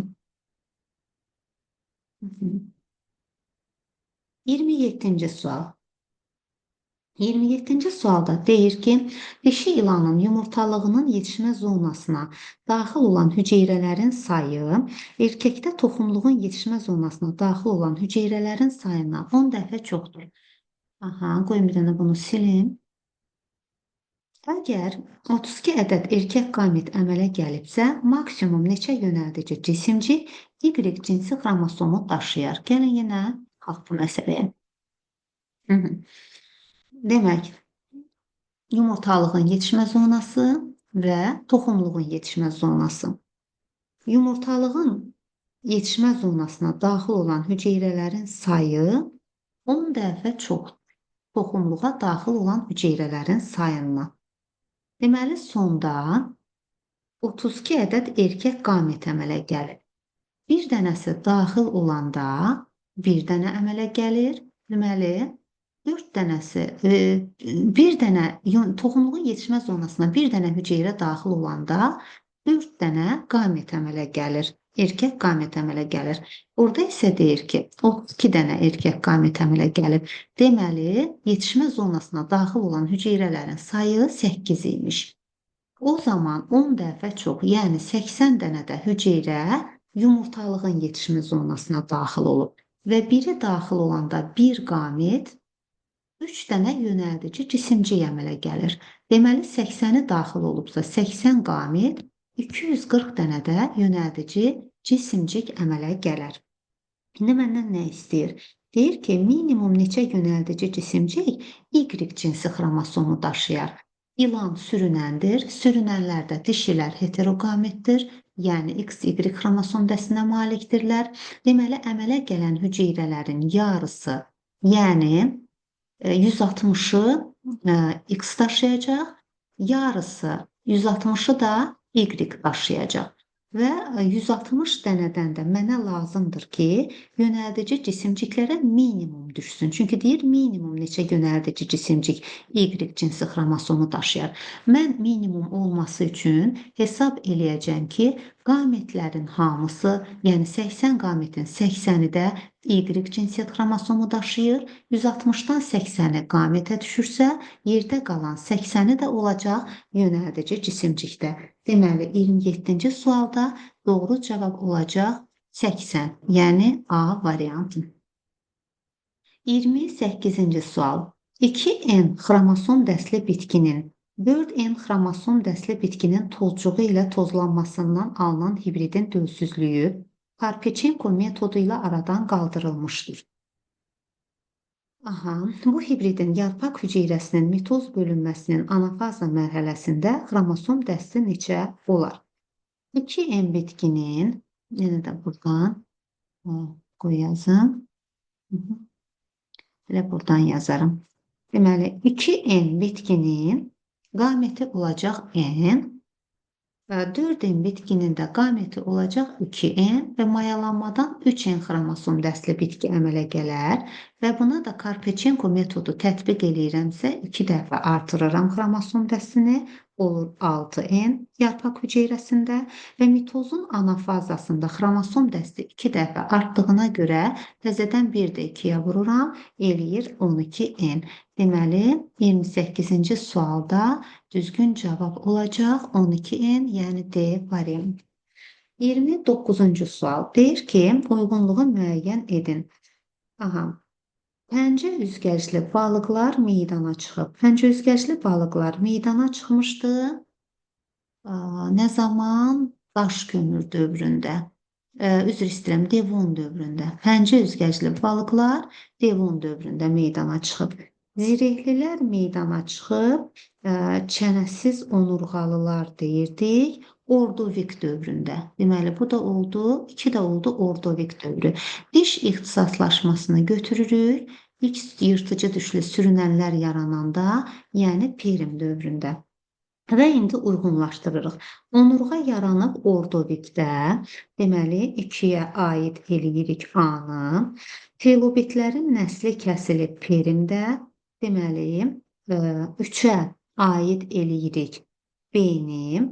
27-ci sual. 27-ci sualda deyir ki, dişi ilanın yumurtalığının yetişmə zonasına daxil olan hüceyrələrin sayı erkəkdə toxumluğun yetişmə zonasına daxil olan hüceyrələrin sayından 10 dəfə çoxdur. Qoyun bir dənə bunu silim. Əgər 32 ədəd erkək qamet əmələ gəlibsə, maksimum neçə yönəldici cisimcik Y cinsi xromosomu daşıyar? Gəlin yenə qalx bu məsələyə. Demək, yumurtalığın yetişmə zonası və toxumluğun yetişmə zonası. Yumurtalığın yetişmə zonasına daxil olan hüceyrələrin sayı 10 dəfə çoxdur. Toxumluğa daxil olan hüceyrələrin sayından. Deməli, sonda 32 ədəd erkək qamət əmələ gəlir. Bir dənəsi daxil olanda bir dənə əmələ gəlir. Deməli, 4 dənəsi, bir dənə toxumluğun yetişmə zonasına bir dənə hüceyrə daxil olanda 4 dənə qamət əmələ gəlir. Erkək qamət əmələ gəlir. Orada isə deyir ki, 32 dənə erkək qamət əmələ gəlib. Deməli, yetişmə zonasına daxil olan hüceyrələrin sayı 8 imiş. O zaman 10 dəfə çox, yəni 80 dənə də hüceyrə yumurtalığın yetişmə zonasına daxil olub. Və biri daxil olanda bir qamət 3 dənə yönəldici cisimcik əmələ gəlir. Deməli, 80-i daxil olubsa 80 qamət, 240 dənə də yönəldici cisimcik əmələ gələr. İndi məndən nə istəyir? Deyir ki, minimum neçə yönəldici cisimcik Y cinsi xromosomu daşıyar? İlan sürünəndir. Sürünənlərdə dişilər heteroqametdir, yəni XY xromosom dəstinə malikdirlər. Deməli, əmələ gələn hüceyrələrin yarısı, yəni 160-ı X daşıyacaq, yarısı 160-ı da Y daşıyacaq. Və 160 dənədən də mənə lazımdır ki, yönəldici cisimciklərə minimum düşsün. Çünki deyir, minimum neçə yönəldici cisimcik Y cinsi xromosomu daşıyar. Mən minimum olması üçün hesab eləyəcəm ki, qametlərin hamısı, yəni 80 qametin 80-i də Y cinsiyyət xromosomu daşıyır. 160-dan 80-i qamətə düşürsə, yerdə qalan 80-i də olacaq yönəldici cisimcikdə. Deməli, 27-ci sualda doğru cavab olacaq 80, yəni A variantı. 28-ci sual. 2N xromosom dəsli bitkinin 4N xromosom dəsli bitkinin tozcuğu ilə tozlanmasından alınan hibridin dölsüzlüyü Karpechenko metodu ilə aradan qaldırılmışdır. Bu hibridin yarpaq hüceyrəsinin mitoz bölünməsinin anafaza mərhələsində xromosom dəsti neçə olar? 2N bitkinin, yenə də buradan qoyacağım. Elə buradan yazarım. Deməli, 2N bitkinin qaməti olacaq N, 4N bitkinin də qaməti olacaq 2N və mayalanmadan 3N xromosom dəsli bitki əmələ gələr və buna da Karpetchenko metodu tətbiq eləyirəmsə, 2 dəfə artırıram xromosom dəstini, olur 6N yarpaq hüceyrəsində və mitozun anafazasında xromosom dəsti 2 dəfə artdığına görə təzədən 1 də 2-yə vururam, eləyir 12N. Deməli, 28-ci sualda düzgün cavab olacaq 12N, yəni D variantı. 29-cu sual deyir ki, uyğunluğu müəyyən edin. Aha, Pəncə üzgəcli balıqlar meydana çıxıb. Pəncə üzgəcli balıqlar meydana çıxmışdı. Nə zaman? Daş kömür dövründə. Üzr istəyirəm, Devon dövründə. Pəncə üzgəcli balıqlar Devon dövründə meydana çıxıb. Zirəhlilər meydana çıxıb, çənəsiz onurğalılar deyirdik. Ordovik dövründə. Deməli, bu da oldu, 2 də oldu Ordovik dövrü. Diş ixtisaslaşmasını götürürük. İlk yırtıcı dişli sürünənlər yarananda, yəni Perm dövründə. Və indi uyğunlaşdırırıq. Onurğa yaranıb Ordovikdə, deməli 2-yə aid eləyirik A-nı. Trilobitlərin nəsli kəsilib Permdə, deməli 3-ə aid eləyirik B-ni.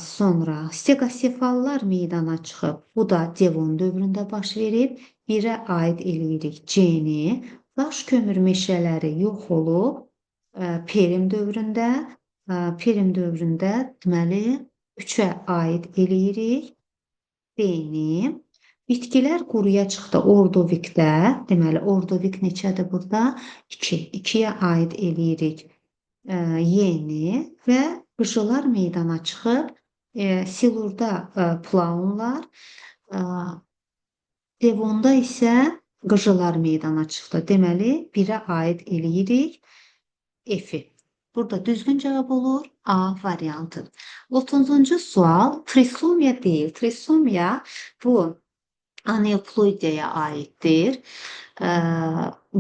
Sonra steqosefallar meydana çıxıb. Bu da Devon dövründə baş verib. 1-ə aid eləyirik C-ni. Daş kömür meşələri yox olub Perm dövründə. Perm dövründə deməli 3-ə aid eləyirik B-ni. Bitkilər quruya çıxdı Ordovikdə. Deməli Ordovik neçədir burada? 2. 2-yə aid eləyirik Y-ni və qıcılar meydana çıxıb, Silurda plaunlar, Devonda isə qıcılar meydana çıxdı. Deməli, 1-ə aid eləyirik F-i. Burada düzgün cavab olur A variantı. 30-cu sual trisomiya deyil. Trisomiya bu aneuploidiyaya aiddir.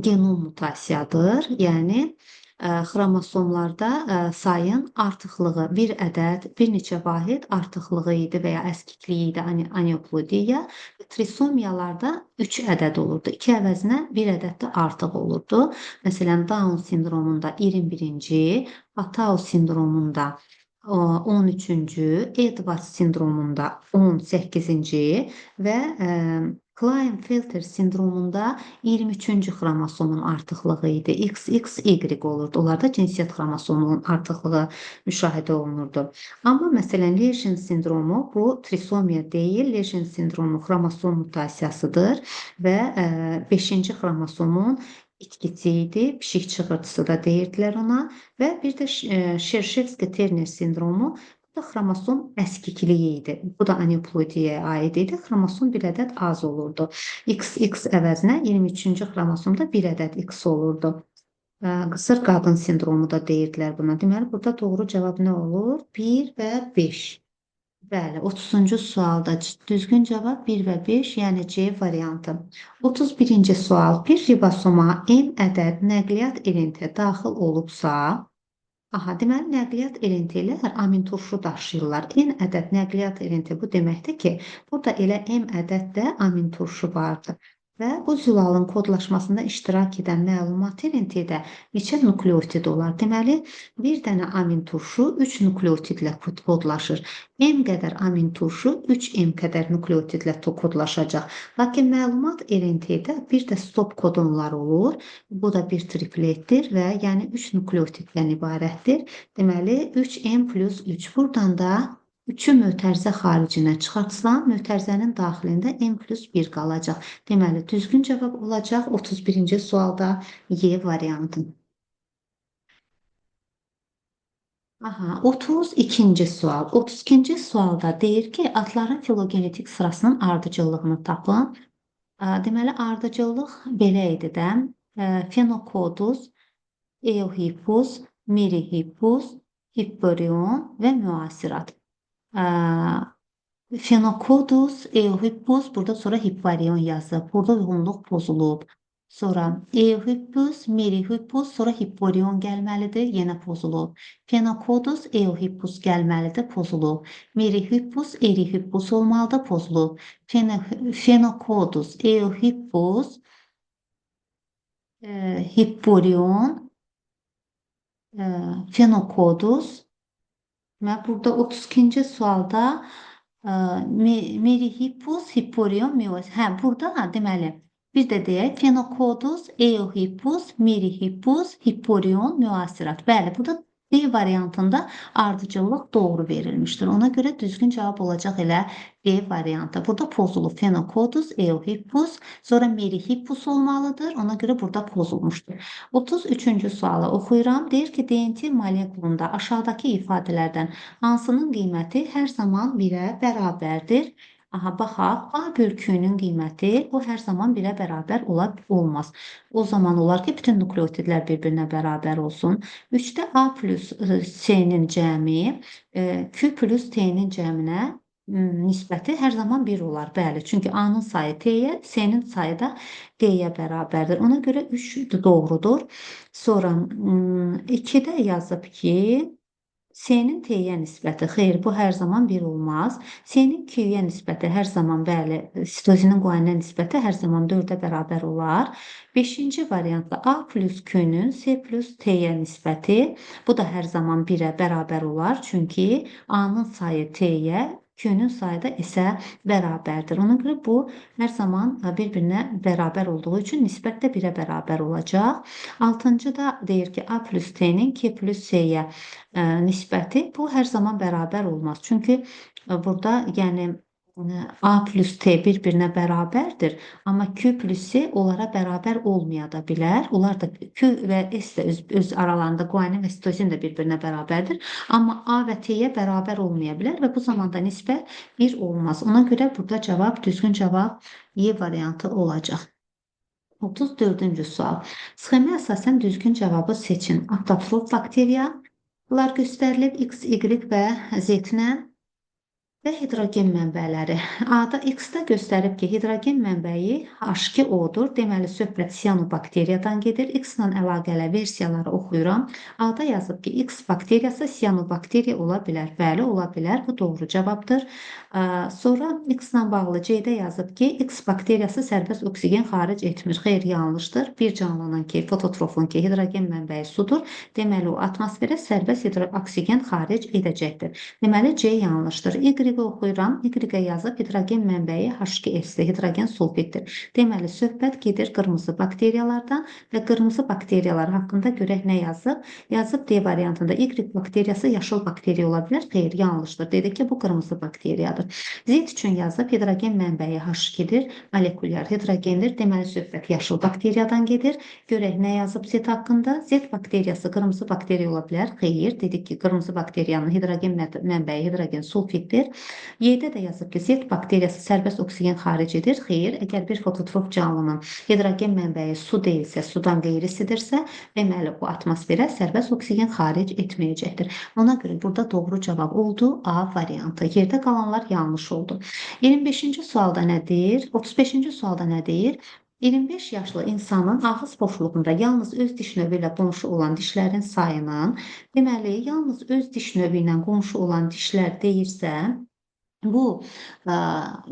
Genom mutasiyadır. Yəni, xromosomlarda sayın artıqlığı bir ədəd, bir neçə vahid artıqlığı idi və ya əskikliyi idi aneuploidiya. Trisomiyalarda 3 ədəd olurdu. 2 əvəzinə 1 ədəd də artıq olurdu. Məsələn, Down sindromunda 21-ci, Patau sindromunda 13-cü, Edwards sindromunda 18-ci və Klinefelter sindromunda 23-cü xromosomun artıqlığı idi. XXY olurdu. Onlarda cinsiyyət xromosomunun artıqlığı müşahidə olunurdu. Amma məsələn, Lejen sindromu bu trisomiya deyil. Lejen sindromu xromosom mutasiyasıdır və 5-ci xromosomun itkisi idi, pişik çığırtısı da deyirdilər ona və bir də Shershevski-Turner sindromu bu da xromosom əskikliyi idi. Bu da aneuploidiyaya aid idi. Xromosom bir ədəd az olurdu. XX əvəzinə 23-cü xromosomda bir ədəd X olurdu. Qısır qadın sindromu da deyirdilər buna. Deməli, burada doğru cavab nə olur? 1 və 5. Bəli, 30-cu sualda düzgün cavab 1 və 5, yəni C variantı. 31-ci sual. Bir ribosoma N ədəd nəqliyyat elementi daxil olubsa, deməli, nəqliyyat elementlər amin turşu daşıyırlar. N ədəd nəqliyyat elementi bu deməkdir ki, burada elə M ədəd də amin turşu vardır. Və bu zülalın kodlaşmasında iştirak edən məlumat elementi də neçə nukleotid olar? Deməli, bir dənə amin turşu 3 nukleotidlə kodlaşır. M qədər amin turşu 3M qədər nukleotidlə kodlaşacaq. Lakin məlumat elementidə bir də stop kodonlar olur. Bu da bir tripletdir və yəni 3 nukleotiddən ibarətdir. Deməli, 3M plus 3. Buradan da 3-ü mötərizə xaricinə çıxartsam, mötərizənin daxilində M plus 1 qalacaq. Deməli, düzgün cavab olacaq 31-ci sualda Y variantı. 32-ci sual. 32-ci sualda deyir ki, adların filogenetik sırasının ardıcıllığını tapın. Deməli, ardıcıllıq belə idi də. Phenocodus, Eohippus, Merihippus, Hipporion və müasirat. Phenocodus, Eohippus, burada sonra Hipparion yazıb. Burada uyğunluq pozulub. Sonra Eohippus, Merihippus, sonra Hipporion gəlməlidir, yenə pozulub. Phenocodus, Eohippus gəlməlidir, pozulub. Merihippus, Erihippus olmalıdır, pozulub. Phenocodus, Eohippus, Hipporion, Phenocodus. Və burada 32-ci sualda Merihippus, Hipporion, Meos. Hə, burada deməli bir də deyək, Phenocodus, Eohippus, Merihippus, Hipporion, Meoasirat. Bəli, burada D variantında ardıcıllıq doğru verilmişdir. Ona görə düzgün cavab olacaq elə D variantı. Burada pozulub Phenocodus, Eohippus, sonra Merihippus olmalıdır. Ona görə burada pozulmuşdur. 33-cü sualı oxuyuram. Deyir ki, DNT molekulunda aşağıdakı ifadələrdən hansının qiyməti hər zaman 1-ə bərabərdir? Aha, baxaq, A bölgünün qiyməti bu hər zaman 1-ə bərabər olmaz. O zaman olar ki, bütün nukleotidlər bir-birinə bərabər olsun. 3-də A plus C-nin cəmi Q plus T-nin cəminə nisbəti hər zaman 1 olar. Bəli, çünki A-nın sayı T-yə, C-nin sayı da D-yə bərabərdir. Ona görə 3 doğrudur. Sonra 2-də yazıb ki, C-nin T-yə nisbəti, xeyr, bu hər zaman 1 olmaz. C-nin Q-yə nisbəti hər zaman, bəli, sitozinin guaninə nisbəti hər zaman 4-ə bərabər olar. 5-ci variantda A plus Q-nün C plus T-yə nisbəti, bu da hər zaman 1-ə bərabər olar. Çünki A-nın sayı T-yə, Q-nün sayı da S-ə bərabərdir. Ona görə bu hər zaman bir-birinə bərabər olduğu üçün nisbət də 1-ə bərabər olacaq. 6-cıda deyir ki, A plus T-nin K plus C-yə nisbəti bu hər zaman bərabər olmaz. Çünki burada yəni A plus T bir-birinə bərabərdir, amma Q plus C onlara bərabər olmaya da bilər. Onlar da Q və S də öz aralarında guanin və sitozin də bir-birinə bərabərdir, amma A və T-yə bərabər olmaya bilər və bu zamanda nisbət 1 olmaz. Ona görə burada cavab, düzgün cavab Y variantı olacaq. 34-cü sual. Sxemə əsasən düzgün cavabı seçin. Aptotrof bakteriyalar göstərilib X, Y və Z-lə və hidrogen mənbələri. A-da X-də göstərib ki, hidrogen mənbəyi H2O-dur. Deməli, söhbət siyanobakteriyadan gedir. X-la əlaqəli versiyaları oxuyuram. A-da yazıb ki, X bakteriyası siyanobakteriya ola bilər. Bəli, ola bilər. Bu doğru cavabdır. Sonra X-la bağlı C-də yazıb ki, X bakteriyası sərbəst oksigen xaric etmir. Xeyr, yanlışdır. Bir canlının ki, fototrofun ki, hidrogen mənbəyi sudur. Deməli, o atmosferə sərbəst oksigen xaric edəcəkdir. Deməli, C yanlışdır. Y-i oxuyuram. Y-ə yazıb hidrogen mənbəyi H2S-dir, hidrogen sulfiddir. Deməli, söhbət gedir qırmızı bakteriyalardan və qırmızı bakteriyalar haqqında görək nə yazıb? Yazıb D variantında Y bakteriyası yaşıl bakteriya ola bilər. Xeyr, yanlışdır. Dedik ki, bu qırmızı bakteriyadır. Z üçün yazıb hidrogen mənbəyi H2-dir, molekulyar hidrogendir. Deməli, söhbət yaşıl bakteriyadan gedir. Görək nə yazıb Z haqqında? Z bakteriyası qırmızı bakteriya ola bilər. Xeyr, dedik ki, qırmızı bakteriyanın hidrogen mənbəyi hidrogen sulfiddir. Y-də də yazıb ki, Z bakteriyası sərbəst oksigen xaric edir. Xeyr, əgər bir fototrof canlının hidrogen mənbəyi su deyilsə, sudan qeyrisidirsə, deməli bu atmosferə sərbəst oksigen xaric etməyəcəkdir. Ona görə burada doğru cavab oldu A variantı. Yerdə qalanlar yanlış oldu. 25-ci sualda nə deyir? 35-ci sualda nə deyir? 25 yaşlı insanın ağız boşluğunda yalnız öz diş növü ilə qonşu olan dişlərin sayının, deməli, yalnız öz diş növü ilə qonşu olan dişlər deyirsə, bu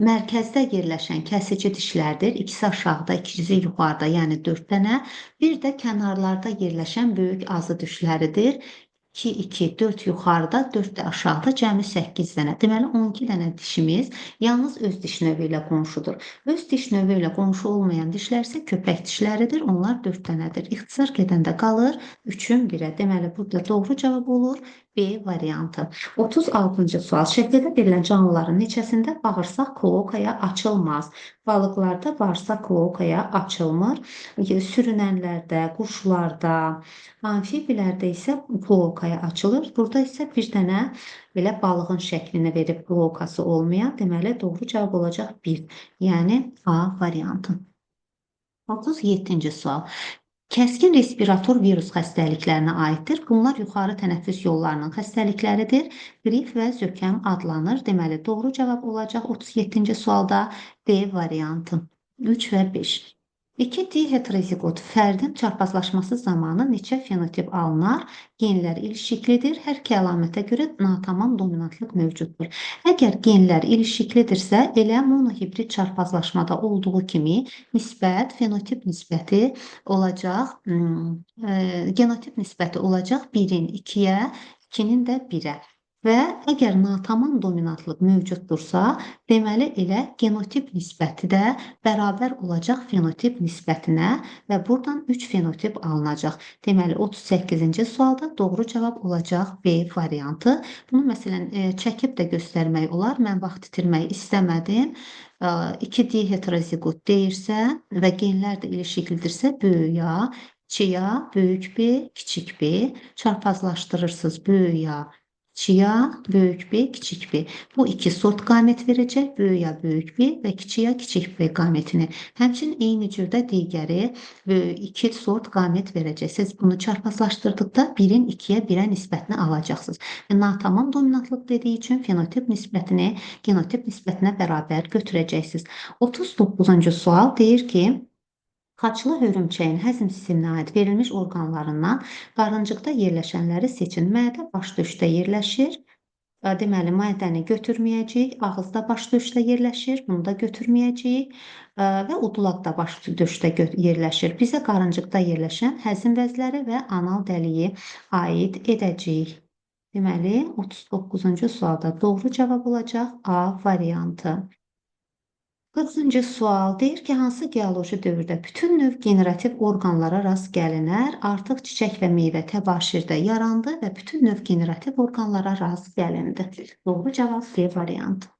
mərkəzdə yerləşən kəsici dişlərdir. İkisi aşağıda, ikisi yuxarıda, yəni 4 dənə. Bir də kənarlarda yerləşən böyük azı dişləridir. 2, 2, 4 yuxarıda, 4 də aşağıda, cəmi 8 dənə. Deməli, 12 dənə dişimiz yalnız öz diş növü ilə qonşudur. Öz diş növü ilə qonşu olmayan dişlər isə köpək dişləridir. Onlar 4 dənədir. İxtisar gedəndə qalır 3-ün 1-ə. Deməli, burada doğru cavab olur B variantı. 36-cı sual. Şəkildə verilən canlıların neçəsində bağırsaq kloakaya açılmaz? Balıqlarda bağırsaq kloakaya açılmır. Sürünənlərdə, quşlarda, amfibilərdə isə kloakaya açılır. Burada isə bir dənə belə balığın şəklini verib kloakası olmayan, deməli doğru cavab olacaq 1. Yəni A variantı. 37-ci sual. Kəskin respirator virus xəstəliklərinə aiddir. Bunlar yuxarı tənəffüs yollarının xəstəlikləridir. Qrip və zökəm adlanır. Deməli, doğru cavab olacaq 37-ci sualda D variantı. 3 və 5. 2D heterozigot fərdin çarpazlaşması zamanı neçə fenotip alınar? Genlər ilişiklidir. Hər iki əlamətə görə natamam dominantlıq mövcuddur. Əgər genlər ilişiklidirsə, elə monohibrid çarpazlaşmada olduğu kimi nisbət, fenotip nisbəti olacaq, genotip nisbəti olacaq 1-in 2-yə, 2-nin də 1-ə. Və əgər natamam dominantlıq mövcuddursa, deməli elə genotip nisbəti də bərabər olacaq fenotip nisbətinə və buradan 3 fenotip alınacaq. Deməli 38-ci sualda doğru cavab olacaq B variantı. Bunu məsələn çəkib də göstərmək olar. Mən vaxt itirmək istəmədim. 2D heterozigot deyirsə və genlər də ilişiklidirsə böyük A, kiçik A, böyük B, kiçik B çarpazlaşdırırsınız böyük A, kiçik A, böyük B, kiçik B. Bu iki sort qamət verəcək, böyük A, böyük B və kiçik A, kiçik B qamətini. Həmçinin eyni cürdə digəri iki sort qamət verəcək. Siz bunu çarpazlaşdırdıqda 1-in 2-yə 1-ə nisbətini alacaqsınız. Natamam dominantlıq dediyi üçün fenotip nisbətini genotip nisbətinə bərabər götürəcəksiniz. 39-cu sual deyir ki, xaçlı hörümçəyin həzm sisteminə aid verilmiş orqanlarından qarıncıqda yerləşənləri seçin. Mədə baş döşdə yerləşir. Deməli, mədəni götürməyəcəyik. Ağızda baş döşdə yerləşir. Bunu da götürməyəcəyik. Və udulaqda baş döşdə yerləşir. Bizə qarıncıqda yerləşən həzm vəzləri və anal dəliyi aid edəcəyik. Deməli, 39-cu sualda doğru cavab olacaq A variantı. 40-cı sual deyir ki, hansı geoloji dövrdə bütün növ generativ orqanlara rast gəlinər? Artıq çiçək və meyvə təbaşirdə yarandı və bütün növ generativ orqanlara rast gəlindi. Doğru cavab D variantı.